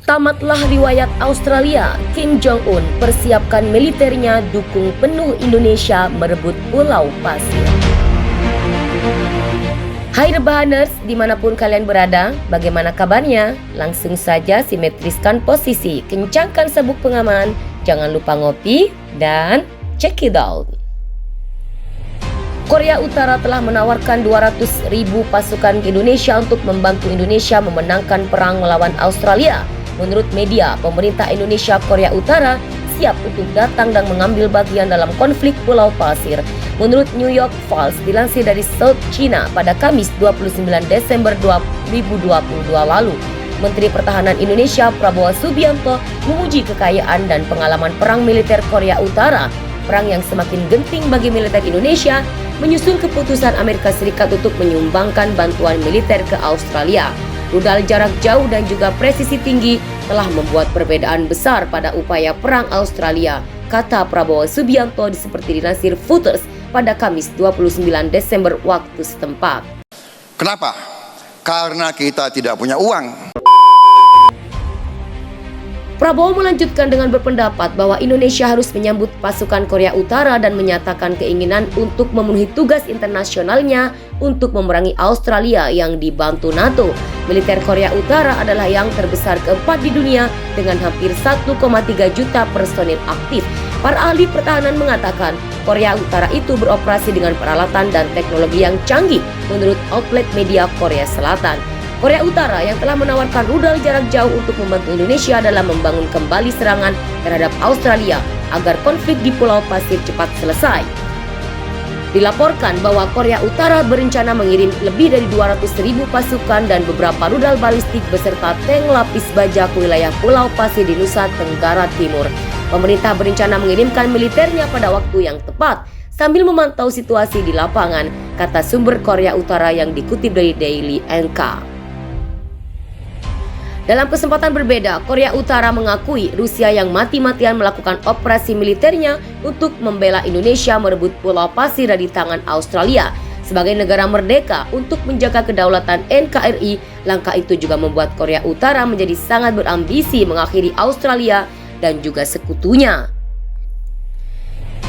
Tamatlah riwayat Australia, Kim Jong-un persiapkan militernya dukung penuh Indonesia merebut Pulau Pasir. Hai Rebahaners, dimanapun kalian berada, bagaimana kabarnya? Langsung saja simetriskan posisi, kencangkan sabuk pengaman, jangan lupa ngopi, dan check it out. Korea Utara telah menawarkan 200.000 pasukan ke Indonesia untuk membantu Indonesia memenangkan perang melawan Australia. Menurut media, pemerintah Indonesia Korea Utara siap untuk datang dan mengambil bagian dalam konflik Pulau Pasir. Menurut New York Pulse, dilansir dari South China pada Kamis 29 Desember 2022 lalu, Menteri Pertahanan Indonesia Prabowo Subianto memuji kekayaan dan pengalaman perang militer Korea Utara. Perang yang semakin genting bagi militer Indonesia menyusul keputusan Amerika Serikat untuk menyumbangkan bantuan militer ke Australia. Rudal jarak jauh dan juga presisi tinggi telah membuat perbedaan besar pada upaya perang Australia, kata Prabowo Subianto seperti dilansir Reuters pada Kamis 29 Desember waktu setempat. Kenapa? Karena kita tidak punya uang. Prabowo melanjutkan dengan berpendapat bahwa Indonesia harus menyambut pasukan Korea Utara dan menyatakan keinginan untuk memenuhi tugas internasionalnya untuk memerangi Australia yang dibantu NATO. Militer Korea Utara adalah yang terbesar keempat di dunia dengan hampir 1,3 juta personil aktif. Para ahli pertahanan mengatakan Korea Utara itu beroperasi dengan peralatan dan teknologi yang canggih menurut outlet media Korea Selatan. Korea Utara yang telah menawarkan rudal jarak jauh untuk membantu Indonesia dalam membangun kembali serangan terhadap Australia agar konflik di Pulau Pasir cepat selesai. Dilaporkan bahwa Korea Utara berencana mengirim lebih dari 200.000 pasukan dan beberapa rudal balistik beserta tank lapis baja ke wilayah Pulau Pasir di Nusa Tenggara Timur. Pemerintah berencana mengirimkan militernya pada waktu yang tepat sambil memantau situasi di lapangan, kata sumber Korea Utara yang dikutip dari Daily NK. Dalam kesempatan berbeda, Korea Utara mengakui Rusia yang mati-matian melakukan operasi militernya untuk membela Indonesia merebut Pulau Pasir dari tangan Australia. Sebagai negara merdeka untuk menjaga kedaulatan NKRI, langkah itu juga membuat Korea Utara menjadi sangat berambisi mengakhiri Australia dan juga sekutunya.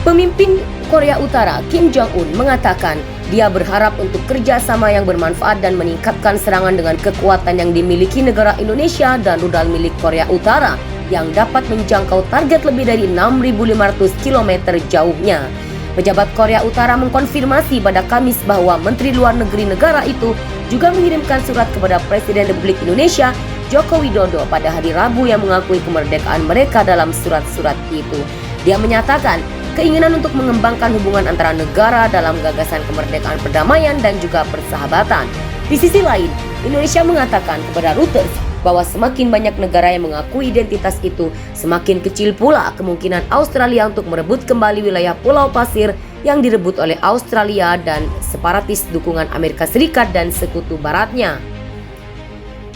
Pemimpin Korea Utara Kim Jong-un mengatakan dia berharap untuk kerjasama yang bermanfaat dan meningkatkan serangan dengan kekuatan yang dimiliki negara Indonesia dan rudal milik Korea Utara yang dapat menjangkau target lebih dari 6.500 km jauhnya. Pejabat Korea Utara mengkonfirmasi pada Kamis bahwa Menteri Luar Negeri negara itu juga mengirimkan surat kepada Presiden Republik Indonesia Joko Widodo pada hari Rabu yang mengakui kemerdekaan mereka dalam surat-surat itu. Dia menyatakan keinginan untuk mengembangkan hubungan antara negara dalam gagasan kemerdekaan, perdamaian, dan juga persahabatan. Di sisi lain, Indonesia mengatakan kepada Reuters bahwa semakin banyak negara yang mengakui identitas itu, semakin kecil pula kemungkinan Australia untuk merebut kembali wilayah Pulau Pasir yang direbut oleh Australia dan separatis dukungan Amerika Serikat dan sekutu baratnya.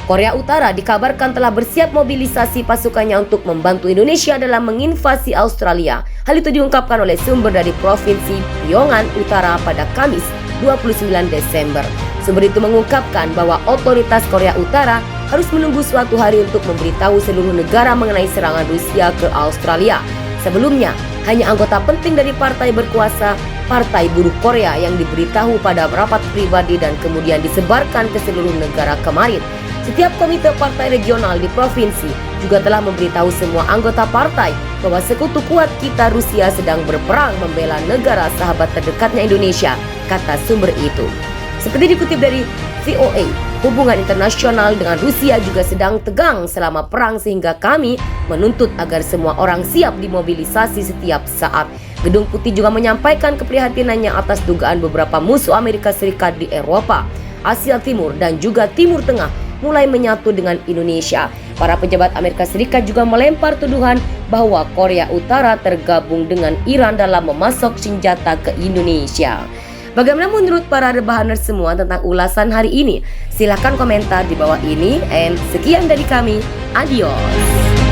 Korea Utara dikabarkan telah bersiap mobilisasi pasukannya untuk membantu Indonesia dalam menginvasi Australia. Hal itu diungkapkan oleh sumber dari Provinsi Pyongan Utara pada Kamis 29 Desember. Sumber itu mengungkapkan bahwa otoritas Korea Utara harus menunggu suatu hari untuk memberitahu seluruh negara mengenai serangan Rusia ke Australia. Sebelumnya, hanya anggota penting dari partai berkuasa, Partai Buruh Korea, yang diberitahu pada rapat pribadi dan kemudian disebarkan ke seluruh negara kemarin. Setiap komite partai regional di provinsi juga telah memberitahu semua anggota partai bahwa sekutu kuat kita Rusia sedang berperang membela negara sahabat terdekatnya Indonesia, kata sumber itu. Seperti dikutip dari VOA, hubungan internasional dengan Rusia juga sedang tegang selama perang sehingga kami menuntut agar semua orang siap dimobilisasi setiap saat. Gedung Putih juga menyampaikan keprihatinannya atas dugaan beberapa musuh Amerika Serikat di Eropa, Asia Timur, dan juga Timur Tengah mulai menyatu dengan Indonesia. Para pejabat Amerika Serikat juga melempar tuduhan bahwa Korea Utara tergabung dengan Iran dalam memasok senjata ke Indonesia. Bagaimana menurut para rebahaners semua tentang ulasan hari ini? Silahkan komentar di bawah ini. And sekian dari kami. Adios.